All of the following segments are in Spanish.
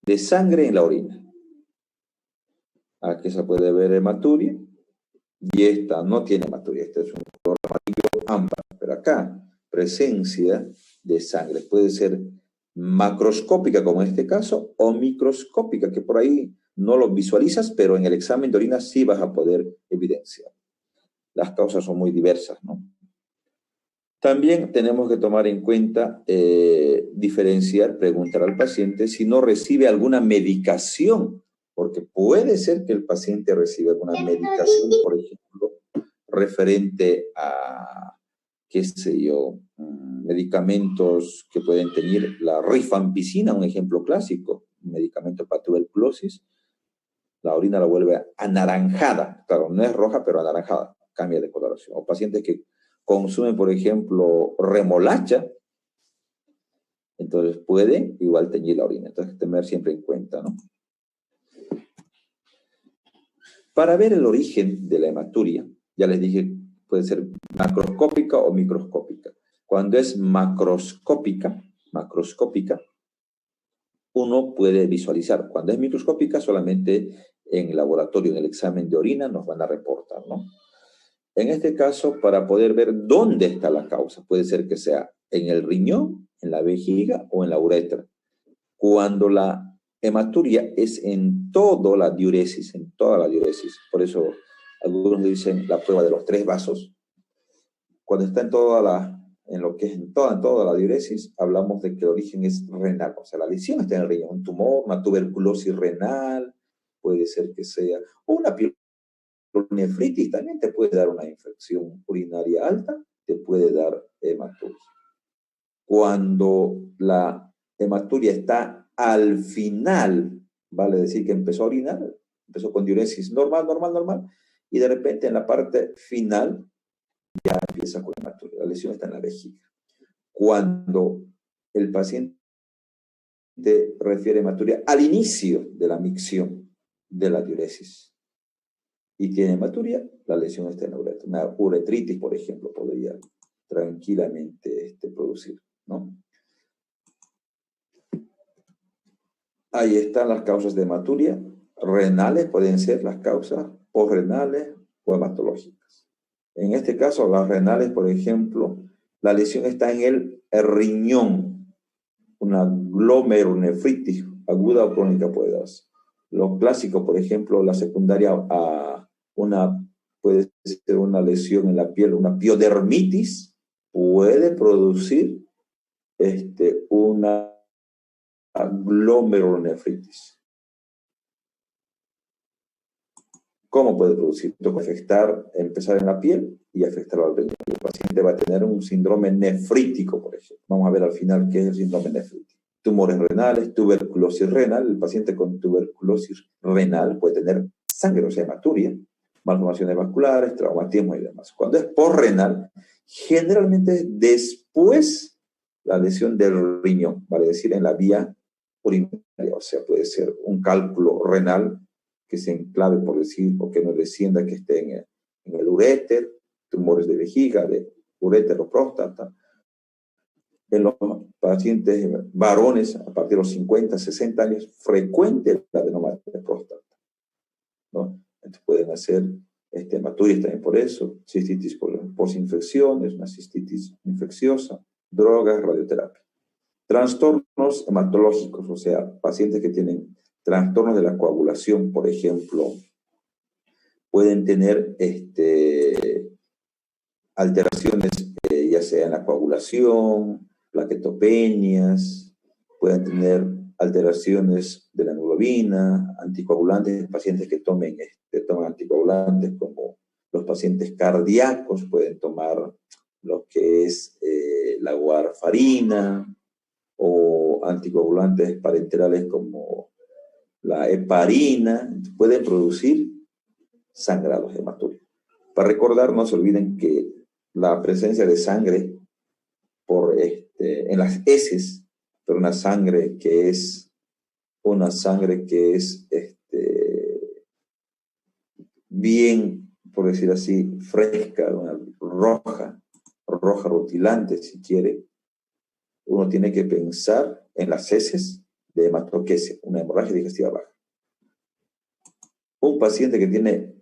de sangre en la orina. Aquí se puede ver hematuria y esta no tiene hematuria, este es un color amarillo ámbar, pero acá presencia de sangre puede ser macroscópica como en este caso o microscópica, que por ahí no lo visualizas, pero en el examen de orina sí vas a poder evidenciar. Las causas son muy diversas, ¿no? También tenemos que tomar en cuenta, diferenciar, preguntar al paciente si no recibe alguna medicación, porque puede ser que el paciente reciba alguna medicación, por ejemplo, referente a, qué sé yo, medicamentos que pueden tener la rifampicina, un ejemplo clásico, un medicamento para tuberculosis. La orina la vuelve anaranjada, claro, no es roja, pero anaranjada, cambia de coloración. O pacientes que consumen, por ejemplo, remolacha, entonces puede igual teñir la orina. Entonces, tener siempre en cuenta, ¿no? Para ver el origen de la hematuria, ya les dije, puede ser macroscópica o microscópica. Cuando es macroscópica, uno puede visualizar. Cuando es microscópica, solamente en el laboratorio, en el examen de orina, nos van a reportar, ¿no? En este caso, para poder ver dónde está la causa, puede ser que sea en el riñón, en la vejiga o en la uretra. Cuando la hematuria es en toda la diuresis, por eso algunos dicen la prueba de los 3 vasos. Cuando está en lo que es en toda la diuresis, hablamos de que el origen es renal, o sea, la lesión está en el riñón, un tumor, una tuberculosis renal, puede ser que sea, o una nefritis también te puede dar una infección urinaria alta, te puede dar hematuria. Cuando la hematuria está al final, vale decir que empezó a orinar, empezó con diuresis normal, y de repente en la parte final ya empieza con hematuria. La lesión está en la vejiga. Cuando el paciente refiere hematuria al inicio de la micción de la diuresis, y tiene hematuria, la lesión está en la uretra. Una uretritis, por ejemplo, podría tranquilamente producir, ¿no? Ahí están las causas de hematuria. Renales pueden ser las causas posrenales o hematológicas. En este caso, las renales, por ejemplo, la lesión está en el riñón. Una glomerulonefritis aguda o crónica puede darse. Lo clásico, por ejemplo, la secundaria a puede ser una lesión en la piel, una piodermitis, puede producir una glomerulonefritis. ¿Cómo puede producir? Puede empezar en la piel y afectar al riñón. El paciente va a tener un síndrome nefrítico, por ejemplo. Vamos a ver al final qué es el síndrome nefrítico. Tumores renales, tuberculosis renal. El paciente con tuberculosis renal puede tener sangre, o sea, hematuria, malformaciones vasculares, traumatismo y demás. Cuando es posrenal, generalmente es después la lesión del riñón, vale decir, en la vía urinaria, o sea, puede ser un cálculo renal que se enclave, por decir, o que no descienda, que esté en el uréter, tumores de vejiga, de uréter o próstata. En los pacientes varones, a partir de los 50, 60 años, frecuente la adenoma de próstata, ¿no? Entonces pueden hacer hematurias también por eso, cistitis por infecciones, una cistitis infecciosa, drogas, radioterapia. Trastornos hematológicos, o sea, pacientes que tienen trastornos de la coagulación, por ejemplo, pueden tener alteraciones, ya sea en la coagulación, plaquetopenias, pueden tener alteraciones de la hemoglobina, anticoagulantes, pacientes que toman anticoagulantes como los pacientes cardíacos pueden tomar lo que es la warfarina o anticoagulantes parenterales como la heparina, pueden producir sangrados hematuria. Para recordar, no se olviden que la presencia de sangre en las heces, pero una sangre que es bien, por decir así, fresca, una roja rutilante, si quiere, uno tiene que pensar en las heces de hematoquesia, una hemorragia digestiva baja. Un paciente que tiene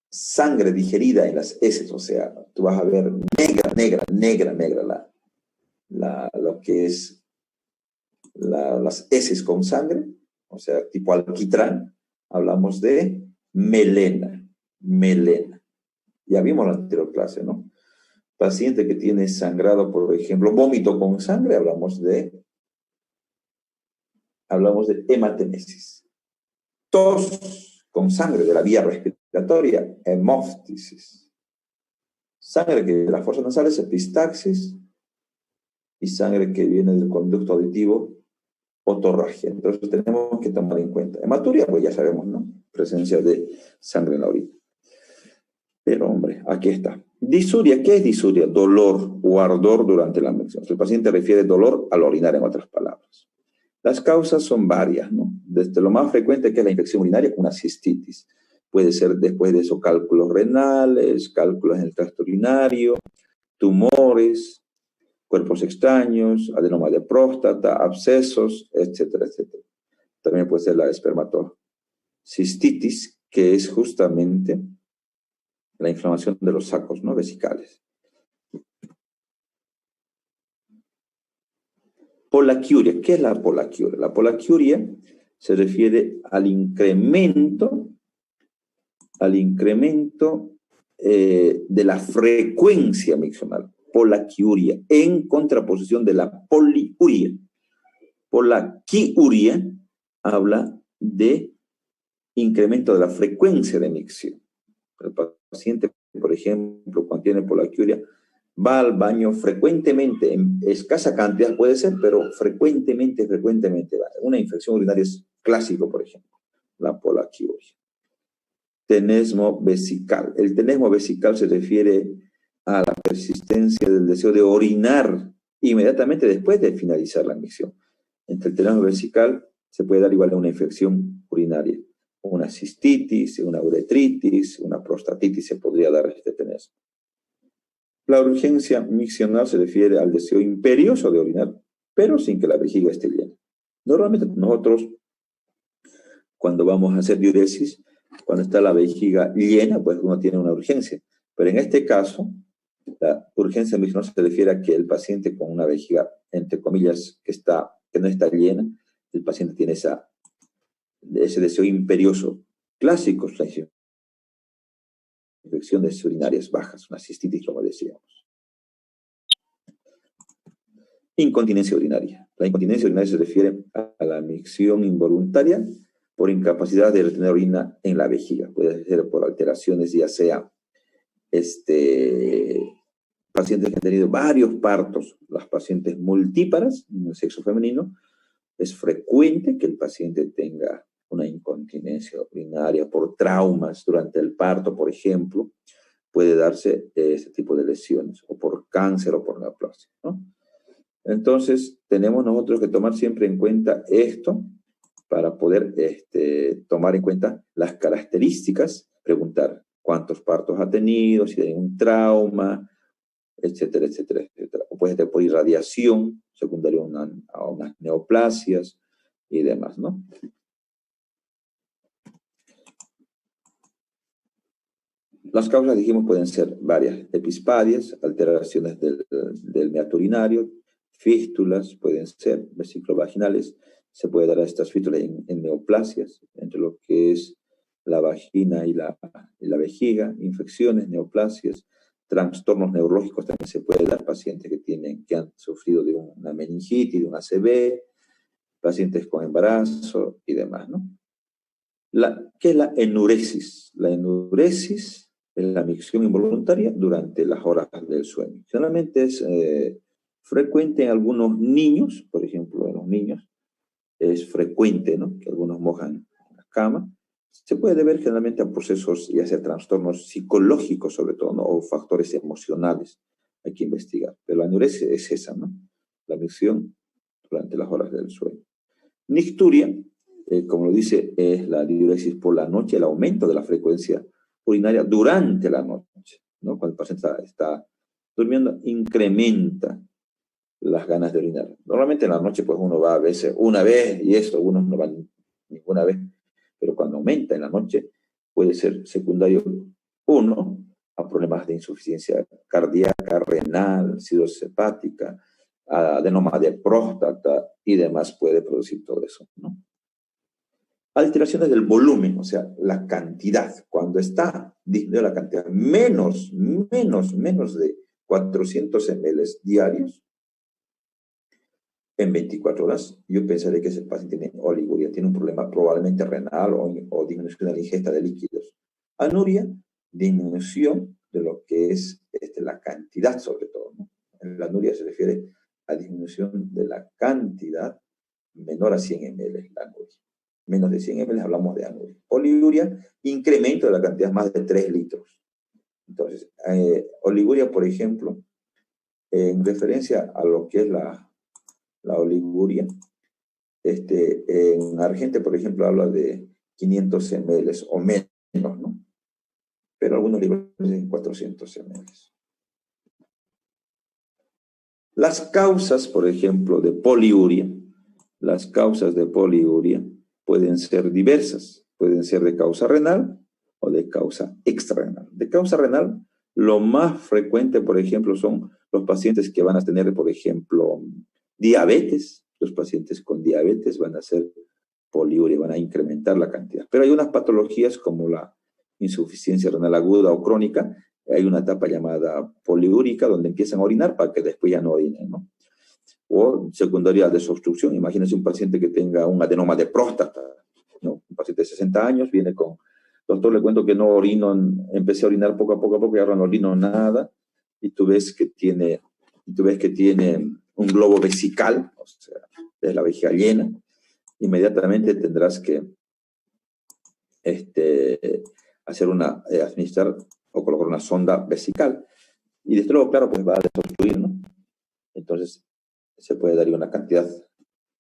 sangre digerida en las heces, o sea, tú vas a ver negra lo que es las heces con sangre, o sea, tipo alquitrán, hablamos de melena. Ya vimos la anterior clase, ¿no? Paciente que tiene sangrado, por ejemplo, vómito con sangre, hablamos de hematemesis. Tos con sangre de la vía respiratoria, hemóftisis. Sangre que de las fosas nasales, epistaxis. Y sangre que viene del conducto auditivo, otorragia. Entonces tenemos que tomar en cuenta. Hematuria, pues ya sabemos, ¿no? Presencia de sangre en la orina. Pero, hombre, aquí está. Disuria, ¿qué es disuria? Dolor o ardor durante la micción. El paciente refiere dolor al orinar, en otras palabras. Las causas son varias, ¿no? Desde lo más frecuente, que es la infección urinaria, una cistitis. Puede ser después de eso cálculos renales, cálculos en el tracto urinario, tumores, cuerpos extraños, adenoma de próstata, abscesos, etcétera, etcétera. También puede ser la espermatocistitis, que es justamente la inflamación de los sacos, ¿no? Vesicales. Polaquiuria, ¿qué es la polaquiuria? La polaquiuria se refiere al incremento de la frecuencia miccional. Polaquiuria, en contraposición de la poliuria. Polaquiuria habla de incremento de la frecuencia de micción. El paciente, por ejemplo, cuando tiene polaquiuria, va al baño frecuentemente, en escasa cantidad puede ser, pero frecuentemente va. Una infección urinaria es clásico, por ejemplo, la polaquiuria. Tenesmo vesical. El tenesmo vesical se refiere a la persistencia del deseo de orinar inmediatamente después de finalizar la micción. Entre el tenesmo vesical se puede dar igual a una infección urinaria. Una cistitis, una uretritis, una prostatitis se podría dar este tenesmo. La urgencia miccional se refiere al deseo imperioso de orinar, pero sin que la vejiga esté llena. Normalmente nosotros, cuando vamos a hacer diuresis, cuando está la vejiga llena, pues uno tiene una urgencia. Pero en este caso, la urgencia miccional se refiere a que el paciente con una vejiga, entre comillas, que no está llena, el paciente tiene ese deseo imperioso. Clásicos, la infecciones urinarias bajas, una cistitis, como decíamos. Incontinencia urinaria. La incontinencia urinaria se refiere a la micción involuntaria por incapacidad de retener orina en la vejiga. Puede ser por alteraciones, ya sea pacientes que han tenido varios partos, las pacientes multíparas en el sexo femenino, es frecuente que el paciente tenga una incontinencia urinaria por traumas durante el parto, por ejemplo, puede darse ese tipo de lesiones, o por cáncer o por neoplasia, ¿no? Entonces, tenemos nosotros que tomar siempre en cuenta esto para poder tomar en cuenta las características, preguntar cuántos partos ha tenido, si tiene un trauma, etcétera, etcétera, etcétera. O puede ser por irradiación secundaria a unas neoplasias y demás, ¿no? Las causas, dijimos, pueden ser varias: epispadias, alteraciones del meato urinario, fístulas, pueden ser vesiclovaginales. Se puede dar a estas fístulas en neoplasias, entre lo que es la vagina y la vejiga, infecciones, neoplasias, trastornos neurológicos también se puede dar, pacientes que han sufrido de una meningitis, de un ACV, pacientes con embarazo y demás, ¿no? ¿Qué es la enuresis? La enuresis es la micción involuntaria durante las horas del sueño. Generalmente es frecuente en algunos niños, por ejemplo, en los niños, es frecuente, ¿no?, que algunos mojan la cama. Se puede deber generalmente a procesos, ya sea trastornos psicológicos sobre todo, ¿no?, o factores emocionales. Hay que investigar. Pero la enuresis es esa, ¿no?, la micción durante las horas del sueño. Nicturia, como lo dice, es la diuresis por la noche, el aumento de la frecuencia urinaria durante la noche, ¿no? Cuando el paciente está durmiendo, incrementa las ganas de orinar. Normalmente en la noche pues uno va a veces una vez y esto, unos no van ninguna vez, pero cuando aumenta en la noche puede ser secundario, uno, a problemas de insuficiencia cardíaca, renal, cirrosis hepática, adenoma de próstata y demás puede producir todo eso, ¿no? Alteraciones del volumen, o sea, la cantidad. Cuando está disminuida la cantidad, menos de 400 ml diarios, en 24 horas, yo pensaré que ese paciente tiene oliguria, tiene un problema probablemente renal o disminución de la ingesta de líquidos. Anuria, disminución de lo que es la cantidad sobre todo, ¿no? En la anuria se refiere a disminución de la cantidad menor a 100 ml, la anuria. Menos de 100 ml hablamos de anuria. Oliguria, incremento de la cantidad más de 3 litros. Entonces, oliguria, por ejemplo, en referencia a lo que es la oliguria, en Argentina, por ejemplo, habla de 500 ml o menos, ¿no? Pero algunos libros dicen 400 ml. Las causas, por ejemplo, de poliuria, las causas de poliuria pueden ser diversas. Pueden ser de causa renal o de causa extrarrenal. De causa renal, lo más frecuente, por ejemplo, son los pacientes que van a tener, por ejemplo, diabetes. Los pacientes con diabetes van a hacer poliuria, van a incrementar la cantidad. Pero hay unas patologías como la insuficiencia renal aguda o crónica. Hay una etapa llamada poliúrica donde empiezan a orinar para que después ya no orinen, ¿no? O secundaria desobstrucción. Imagínense un paciente que tenga un adenoma de próstata, ¿no? Un paciente de 60 años viene con, doctor, le cuento que no orino, empecé a orinar poco a poco y ahora no orino nada, y tú ves que tiene un globo vesical, o sea, es la vejiga llena, inmediatamente tendrás que administrar o colocar una sonda vesical, y desde luego, claro, pues va a desobstruir, ¿no? Entonces, se puede dar una cantidad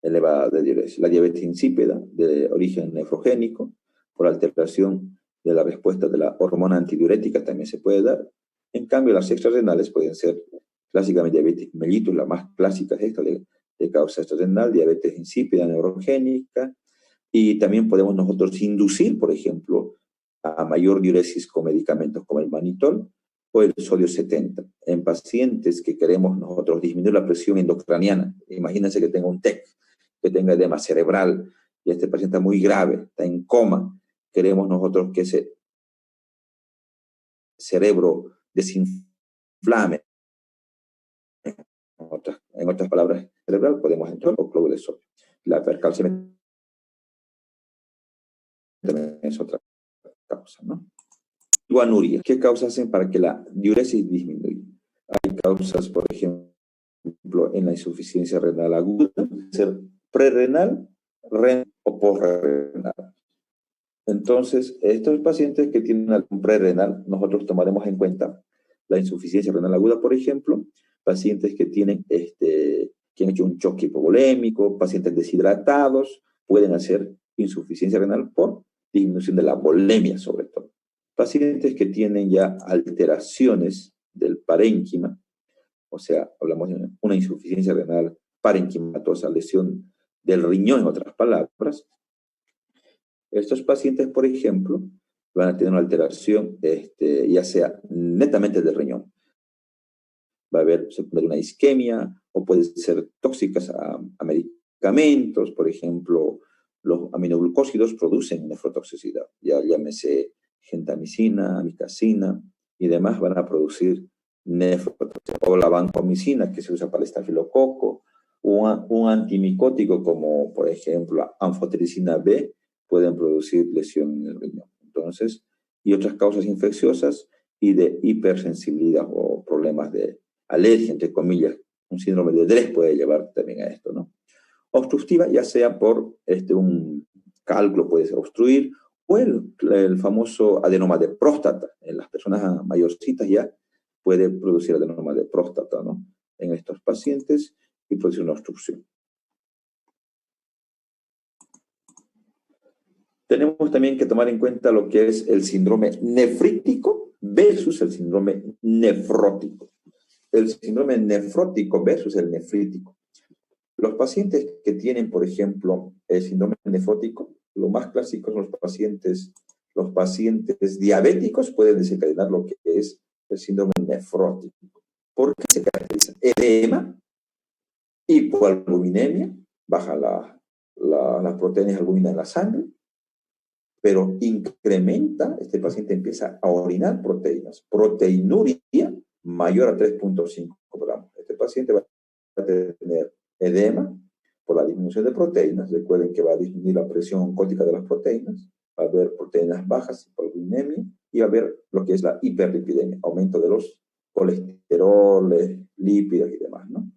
elevada de diuresis. La diabetes insípida, de origen nefrogénico, por alteración de la respuesta de la hormona antidiurética, también se puede dar. En cambio, las extrarrenales pueden ser clásicamente diabetes mellitus, la más clásica es esta de causa extrarrenal, diabetes insípida neurogénica, y también podemos nosotros inducir, por ejemplo, a mayor diuresis con medicamentos como el mannitol o el sodio 70. En pacientes que queremos nosotros disminuir la presión endocraniana, imagínense que tenga un TEC, que tenga edema cerebral, y este paciente está muy grave, está en coma, queremos nosotros que ese cerebro desinflame. En otras palabras, cerebral podemos entrar o cloruro de sodio. La hipercalcemia también es otra causa, ¿no? Guanuria. ¿Qué causas hacen para que la diuresis disminuya? Hay causas, por ejemplo, en la insuficiencia renal aguda, ser prerrenal, renal o postrenal. Entonces, estos pacientes que tienen algún prerrenal, nosotros tomaremos en cuenta la insuficiencia renal aguda, por ejemplo, pacientes que tienen que han hecho un choque hipovolémico, pacientes deshidratados, pueden hacer insuficiencia renal por disminución de la volemia, sobre todo. Pacientes que tienen ya alteraciones del parénquima, o sea, hablamos de una insuficiencia renal parenquimatosa, lesión del riñón, en otras palabras. Estos pacientes, por ejemplo, van a tener una alteración, ya sea netamente del riñón. Va a haber secundaria una isquemia, o puede ser tóxicas a medicamentos, por ejemplo, los aminoglucósidos producen nefrotoxicidad, ya llámese gentamicina, amicacina y demás van a producir nefrotoxicidad. O la vancomicina, que se usa para el estafilococo, un antimicótico como, por ejemplo, anfotericina B, pueden producir lesión en el riñón. Entonces, y otras causas infecciosas y de hipersensibilidad o problemas de alergia, entre comillas, un síndrome de Dres puede llevar también a esto, ¿no? Obstructiva, ya sea por un cálculo, puede ser obstruir, o el famoso adenoma de próstata. En las personas mayorcitas ya puede producir adenoma de próstata, ¿no? En estos pacientes y producir una obstrucción. Tenemos también que tomar en cuenta lo que es el síndrome nefrítico versus el síndrome nefrótico. el síndrome nefrótico versus el nefrítico. Los pacientes que tienen, por ejemplo, el síndrome nefrótico, lo más clásico son los pacientes diabéticos pueden desencadenar lo que es el síndrome nefrótico. ¿Por qué se caracteriza? Edema, hipoalbuminemia, baja las proteínas de albúmina en la sangre, pero incrementa, este paciente empieza a orinar proteínas, proteinuria mayor a 3.5 gramos. Este paciente va a tener edema por la disminución de proteínas. Recuerden que va a disminuir la presión oncótica de las proteínas, va a haber proteínas bajas, hipoalbuminemia, y va a haber lo que es la hiperlipidemia, aumento de los colesteroles, lípidos y demás, ¿no?